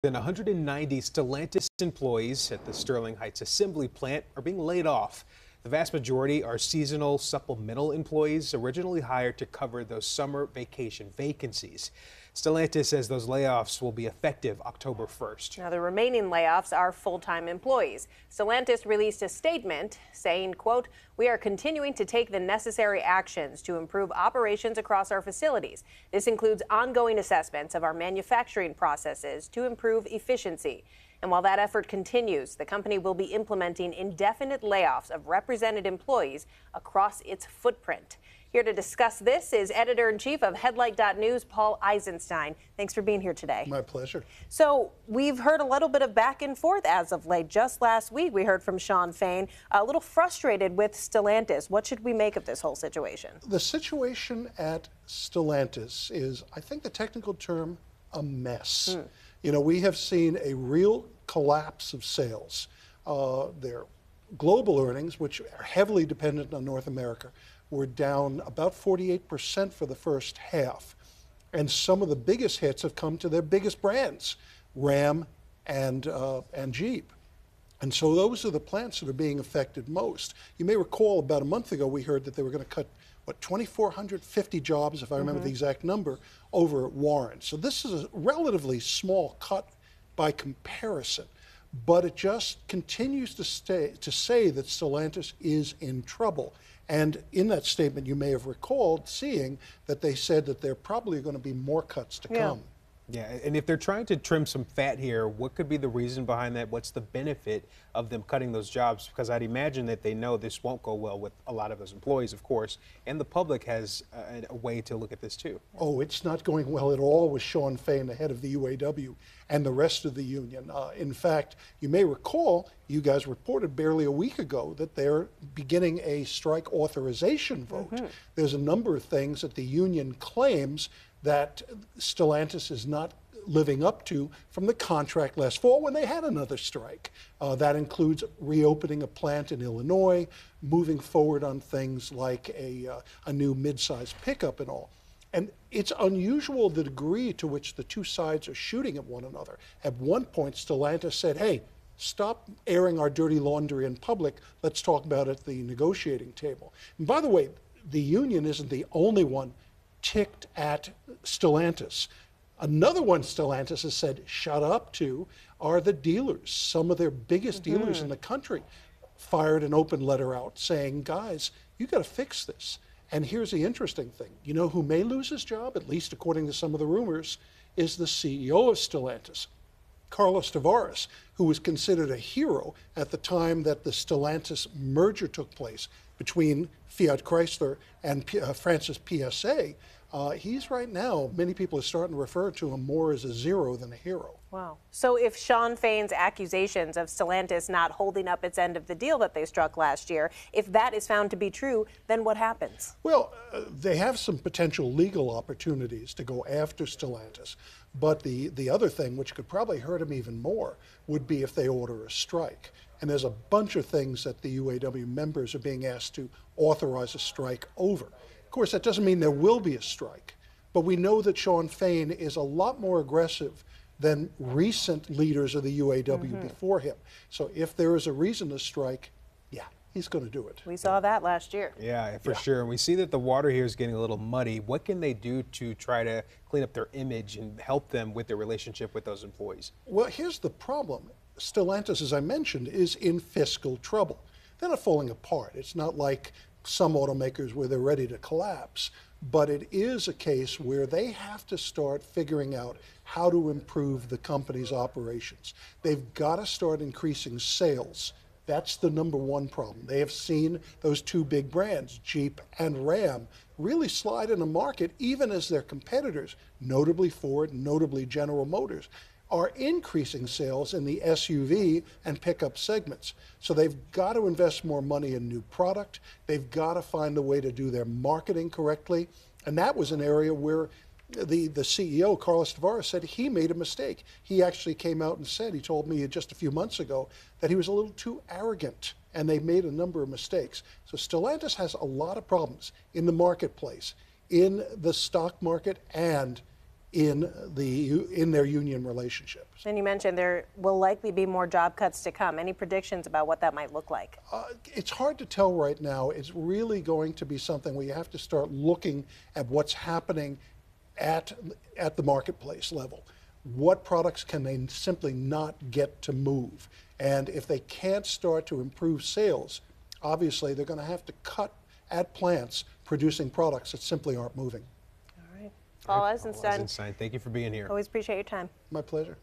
Than 190 Stellantis employees at the Sterling Heights assembly plant are being laid off. The vast majority are seasonal supplemental employees originally hired to cover those summer vacation vacancies. Stellantis says those layoffs will be effective October 1st. Now, the remaining layoffs are full-time employees. Stellantis released a statement saying, quote, "We are continuing to take the necessary actions to improve operations across our facilities. This includes ongoing assessments of our manufacturing processes to improve efficiency." And while that effort continues, the company will be implementing indefinite layoffs of represented employees across its footprint. Here to discuss this is editor-in-chief of Headlight.News, Paul Eisenstein. Thanks for being here today. My pleasure. So we've heard a little bit of back and forth as of late. Just last week, we heard from Shawn Fain, a little frustrated with Stellantis. What should we make of this whole situation? The situation at Stellantis is, I think the technical term, a mess. You know, we have seen a real collapse of sales. Their global earnings, which are heavily dependent on North America, were down about 48% for the first half. And some of the biggest hits have come to their biggest brands, Ram and Jeep. And so those are the plants that are being affected most. You may recall about a month ago we heard that they were going to cut, 2,450 jobs, if I remember the exact number, over at Warren. So this is a relatively small cut by comparison. But it just continues to say that Stellantis is in trouble. And in that statement, you may have recalled seeing that they said that there are probably going to be more cuts to come. Yeah, and if they're trying to trim some fat here, what could be the reason behind that? What's the benefit of them cutting those jobs? Because I'd imagine that they know this won't go well with a lot of those employees, of course, and the public has a way to look at this too. Oh, it's not going well at all with Shawn Fain, the head of the UAW, and the rest of the union. In fact, you may recall, you guys reported barely a week ago that they're beginning a strike authorization vote. There's a number of things that the union claims that Stellantis is not living up to from the contract last fall when they had another strike. That includes reopening a plant in Illinois, moving forward on things like a new mid-size pickup and all. And it's unusual the degree to which the two sides are shooting at one another. At one point, Stellantis said, hey, stop airing our dirty laundry in public. Let's talk about it at the negotiating table. And by the way, the union isn't the only one ticked at Stellantis. Another one Stellantis has said shut up to are the dealers. Some of their biggest dealers in the country fired an open letter out saying, guys, you got to fix this. And here's the interesting thing. You know who may lose his job, at least according to some of the rumors, is the CEO of Stellantis, Carlos Tavares, who was considered a hero at the time that the Stellantis merger took place between Fiat Chrysler and Francis PSA. He's right now, many people are starting to refer to him more as a zero than a hero. Wow. So if Shawn Fain's accusations of Stellantis not holding up its end of the deal that they struck last year, if that is found to be true, then what happens? Well, they have some potential legal opportunities to go after Stellantis. But the other thing, which could probably hurt him even more, would be if they order a strike. And there's a bunch of things that the UAW members are being asked to authorize a strike over. Of course, that doesn't mean there will be a strike, but we know that Shawn Fain is a lot more aggressive than recent leaders of the UAW before him. So if there is a reason to strike, yeah, he's going to do it. We saw that last year. Yeah, for sure. And we see that the water here is getting a little muddy. What can they do to try to clean up their image and help them with their relationship with those employees? Well, here's the problem. Stellantis, as I mentioned, is in fiscal trouble. They're not falling apart. It's not like some automakers where they're ready to collapse, but it is a case where they have to start figuring out how to improve the company's operations. They've got to start increasing sales. That's the number one problem. They have seen those two big brands, Jeep and Ram, really slide in the market, even as their competitors, notably Ford, notably General Motors, are increasing sales in the SUV and pickup segments. So they've got to invest more money in new product. They've got to find a way to do their marketing correctly. And that was an area where the CEO, Carlos Tavares, said he made a mistake. He actually came out and said, he told me just a few months ago, that he was a little too arrogant, and they made a number of mistakes. So Stellantis has a lot of problems in the marketplace, in the stock market, and in their union relationships. And you mentioned there will likely be more job cuts to come. Any predictions about what that might look like? It's hard to tell right now. It's really going to be something where you have to start looking at what's happening at the marketplace level. What products can they simply not get to move? And if they can't start to improve sales, obviously they're going to have to cut at plants producing products that simply aren't moving. All right. Paul Eisenstein, Thank you for being here. always appreciate your time. My pleasure.